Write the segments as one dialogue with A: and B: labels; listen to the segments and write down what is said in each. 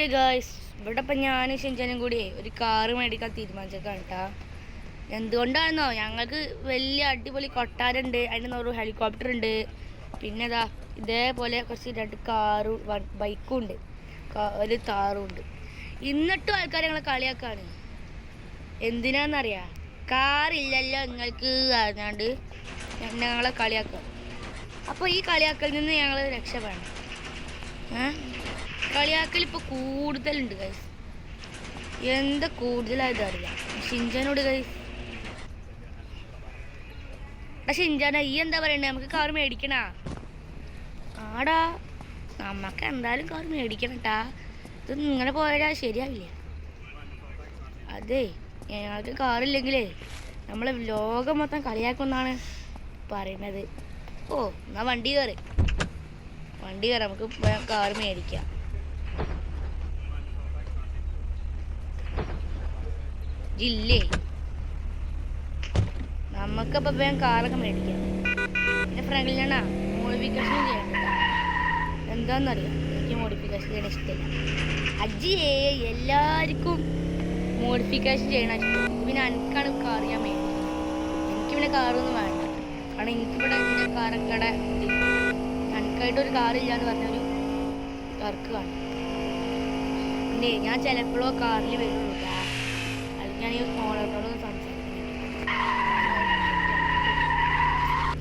A: Okay guys, ഇവിടെ ഇപ്പം ഞാനും ഷിൻചാനും കൂടി ഒരു കാറ് മേടിക്കാൻ തീരുമാനിച്ചേക്കാണ് കേട്ടോ. എന്തുകൊണ്ടാണെന്നോ, ഞങ്ങൾക്ക് വലിയ അടിപൊളി കൊട്ടാരമുണ്ട്, അതിൻ്റെ ഒരു ഹെലികോപ്റ്റർ ഉണ്ട്, പിന്നെ ഇതേപോലെ കുറച്ച് 2 കാറും ബൈക്കും ഉണ്ട്, ഒരു താറും ഉണ്ട്. എന്നിട്ടും ആൾക്കാർ ഞങ്ങളെ കളിയാക്കാണ്. എന്തിനാണെന്നറിയാം, കാറില്ലല്ലോ നിങ്ങൾക്ക് അറിഞ്ഞാണ്ട് ഞങ്ങളെ കളിയാക്കാം. അപ്പോൾ ഈ കളിയാക്കലിൽ നിന്ന് ഞങ്ങൾ രക്ഷപ്പെടണം. കളിയാക്കൽ ഇപ്പോൾ കൂടുതലുണ്ട് ഗൈസ്. എന്താ കൂടുതലായത് അറിയാം ഷിൻചാനോട് ഗൈസ്. ഷിൻചാന ഈ എന്താ പറയണ്ടേ, നമുക്ക് കാർ മേടിക്കണ? ആടാ, നമുക്ക് എന്തായാലും കാർ മേടിക്കണം കേട്ടാ. ഇത് ഇങ്ങനെ പോയാൽ ശരിയാവില്ല. അതെ, ഞങ്ങൾക്ക് കാറില്ലെങ്കിലേ നമ്മളെ ലോകം മൊത്തം കളിയാക്കുമെന്നാണ് പറയുന്നത്. ഓ, എന്നാ വണ്ടി കയറി നമുക്ക് കാർ മേടിക്കാം. ജില്ലേ നമുക്കപ്പോൾ വേഗം കാറൊക്കെ മേടിക്കാം. എൻ്റെ ഫ്രണ്ടിലാണ് മോഡിഫിക്കേഷൻ ചെയ്യണ്ട. എന്താണെന്നറിയാം, എനിക്ക് മോഡിഫിക്കേഷൻ ചെയ്യണ ഇഷ്ടമില്ല. അജിയേ, എല്ലാവർക്കും മോഡിഫിക്കേഷൻ ചെയ്യണ ഇഷ്ടം. പിന്നെ എനിക്കാണ് കാർ ഞാൻ മേടിക്കുന്നത്. എനിക്ക് പിന്നെ കാറൊന്നും വേണ്ട, കാരണം എനിക്കിവിടെ എൻ്റെ കാറൊക്കെ എനിക്കായിട്ടൊരു കാറില്ലാന്ന് പറഞ്ഞൊരു വർക്ക് കാണും. പിന്നെ ഞാൻ ചിലപ്പോഴോ കാറിൽ വരുള്ളൂ. ഞാൻ ഈ ഓണറിനോടൊന്ന് സംസാരിക്കുന്നു.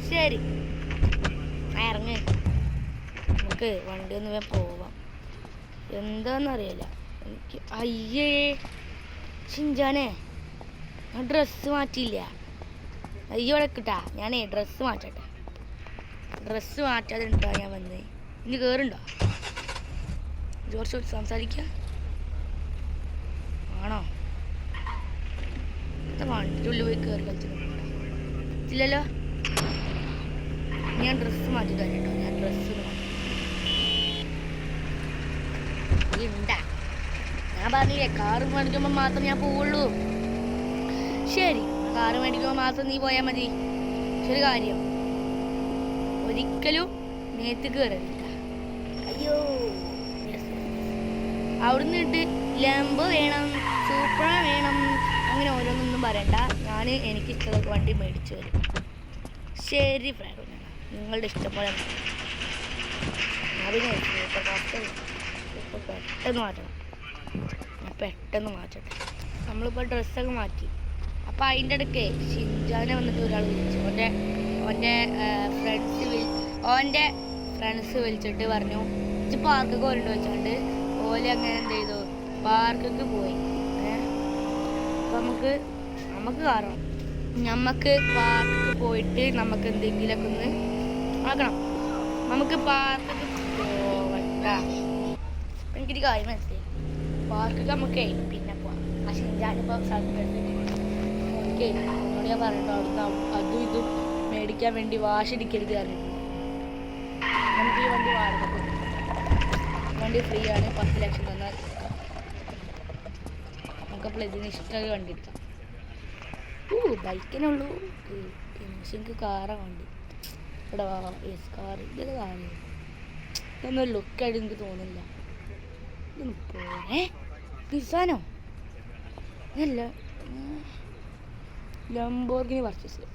A: ശരി, ഇറങ്ങ്, നമുക്ക് വണ്ടി ഒന്ന് പോവാം. എന്താണെന്നറിയില്ല എനിക്ക്. അയ്യേ ഷിൻചാനെ, ഞാൻ ഡ്രസ്സ് മാറ്റിയില്ല. അയ്യോടെ കിട്ടാ, ഞാനേ ഡ്രസ്സ് മാറ്റട്ടെ. ഡ്രസ്സ് മാറ്റാതെ ഉണ്ടോ ഞാൻ വന്നേ? ഇനി കയറുണ്ടോ? കുറച്ച് സംസാരിക്കാം ആണോ? വണ്ടിൻ്റെ ഉള്ളിൽ പോയി കയറി കളിച്ചില്ലല്ലോ. ഞാൻ ഡ്രസ്സ് മാറ്റി തരാം കേട്ടോ. ഞാൻ ഡ്രസ്സ് ഉണ്ടാ, ഞാൻ പറഞ്ഞില്ലേ കാറ് മേടിക്കുമ്പോൾ മാത്രം ഞാൻ പോവുള്ളൂ. ശരി, കാറ് മേടിക്കുമ്പോൾ മാത്രം നീ പോയാൽ മതി. ശരി, കാര്യം ഒരിക്കലും നേരത്തെ കയറില്ല. അയ്യോ, അവിടുന്ന് ഇട്ട് ലംബോ വേണം, സൂപ്പർ വേണം, അങ്ങനെ ഓരോന്നൊന്നും പറയണ്ട. എനിക്ക് ഇഷ്ടമുള്ള വണ്ടി മേടിച്ചു തരും. ശരി ഫ്രണ്ട്, നിങ്ങളുടെ ഇഷ്ടം പോലെ. അതിനെ പെട്ടെന്ന് മാറ്റട്ടെ. നമ്മളിപ്പോൾ ഡ്രസ്സൊക്കെ മാറ്റി. അപ്പോൾ അതിൻ്റെ ഇടയ്ക്ക് ഷിൻചാനെ വന്നിട്ട് ഒരാൾ വിളിച്ചു. ഓൻ്റെ ഫ്രണ്ട്സ് വിളിച്ചിട്ട് പറഞ്ഞു, ഇച്ച് പാർക്കൊക്കെ വരണ്ടോ വെച്ചാണ്ട് ഓലെ അങ്ങനെ എന്ത് ചെയ്തു, പാർക്കൊക്കെ പോയി. അപ്പം നമുക്ക് കാരണം നമുക്ക് പാർക്ക് പോയിട്ട് നമുക്ക് എന്തെങ്കിലുമൊക്കെ ഒന്ന് ആക്കണം. നമുക്ക് പാർക്കൊക്കെ പോവണ്ട. എനിക്കൊരു കാര്യം മനസ്സിലായി, പാർക്കൊക്കെ നമുക്കേ പിന്നെ പോവാം. പക്ഷെ ഞാനിപ്പോൾ ഓക്കെ എന്നോട് ഞാൻ പറഞ്ഞിട്ടോ, അവിടുന്ന് അതും ഇതും മേടിക്കാൻ വേണ്ടി വാശിടിക്കരുത് പറഞ്ഞിട്ടുണ്ട്. നമുക്ക് ഈ വണ്ടി വാടക വണ്ടി ഫ്രീ ആണ്, 10 ലക്ഷം തന്നാൽ നമുക്കപ്പോൾ ഇതിന് ഇഷ്ടമുള്ള വണ്ടി എടുക്കാം. ബൈക്കിനുള്ളൂ, പക്ഷെ എനിക്ക് കാറാണ് വണ്ടി. ഇവിടെ യെസ് കാർ, ഇതൊക്കെ കാറ്. ഇതൊന്നും ലുക്കായിട്ട് എനിക്ക് തോന്നില്ല. ഇതൊന്നും പോരെ നിസാനോ അല്ല, ലംബോർഗിനി പർച്ചേസ് ചെയ്യും.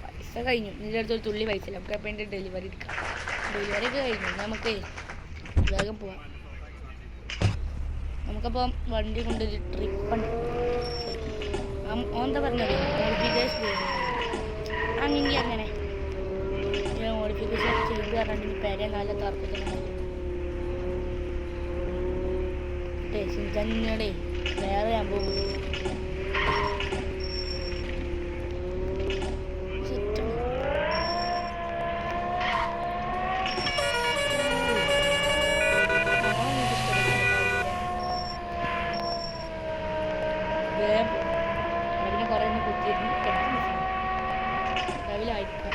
A: പൈസ കഴിഞ്ഞു, നിൻ്റെ അടുത്തൊരു തുള്ളി പൈസ ഇല്ല. നമുക്ക് അപ്പം എൻ്റെ ഡെലിവറി എടുക്കാം. ഡെലിവറി ഒക്കെ കഴിഞ്ഞു, നമുക്ക് വേഗം പോവാം. നമുക്കപ്പം വണ്ടി കൊണ്ടൊരു ട്രിപ്പുണ്ട്. എന്താ പറഞ്ഞത്, മോഡിഫിക്കേഷൻ അങ്ങനെ മോഡിഫിക്കേഷൻ ചെയ്ത് പറഞ്ഞിട്ട് പേരെ നല്ല തർക്കത്തിലുണ്ട്. ഷിൻചാനോടെ വേറെ ഞാൻ പോകും. അതിനെ കുറേ ഒന്ന് കുത്തിയിരുന്നു രാവിലായിരിക്കാം.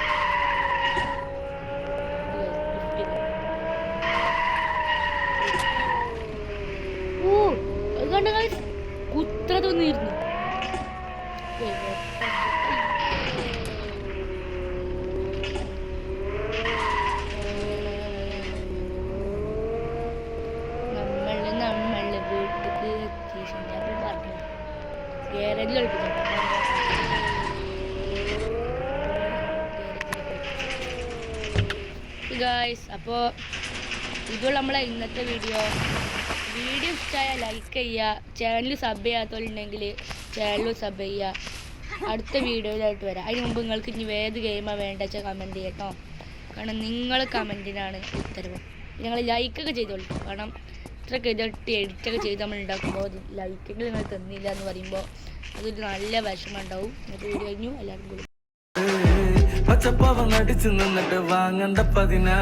A: അത് കണ്ട കുത്ര തോന്നിയിരുന്നു. ഞാൻ പറഞ്ഞു ഗ്യാരേജിൽ കളിപ്പിച്ചു. ഗായ്സ്, അപ്പോൾ ഇതുള്ള നമ്മളെ ഇന്നത്തെ വീഡിയോ ഇഷ്ടമായ ലൈക്ക് ചെയ്യുക, ചാനൽ സബ് ചെയ്യാത്തവരുണ്ടെങ്കിൽ ചാനൽ സബ് ചെയ്യുക. അടുത്ത വീഡിയോയിലായിട്ട് വരാം. അതിന് മുമ്പ് നിങ്ങൾക്ക് ഇനി ഏത് ഗെയിമാണ് വേണ്ടത് വെച്ചാൽ കമൻറ്റ് ചെയ്യട്ടോ. കാരണം നിങ്ങൾ കമൻറ്റിനാണ് ഉത്തരവ്. ഞങ്ങൾ ലൈക്കൊക്കെ ചെയ്തോളൂ. കാരണം ഇത്രയൊക്കെ എഡിറ്റൊക്കെ ചെയ്ത് നമ്മൾ ഉണ്ടാക്കുമ്പോൾ ലൈക്കൊക്കെ നിങ്ങൾ തന്നില്ല എന്ന് പറയുമ്പോൾ അതൊരു നല്ല വിഷമം ഉണ്ടാവും. എന്നിട്ട് വീഡിയോ കഴിഞ്ഞു എല്ലാവർക്കും
B: പച്ചപ്പാവം അടിച്ചു നിന്നിട്ട് വാങ്ങണ്ട 16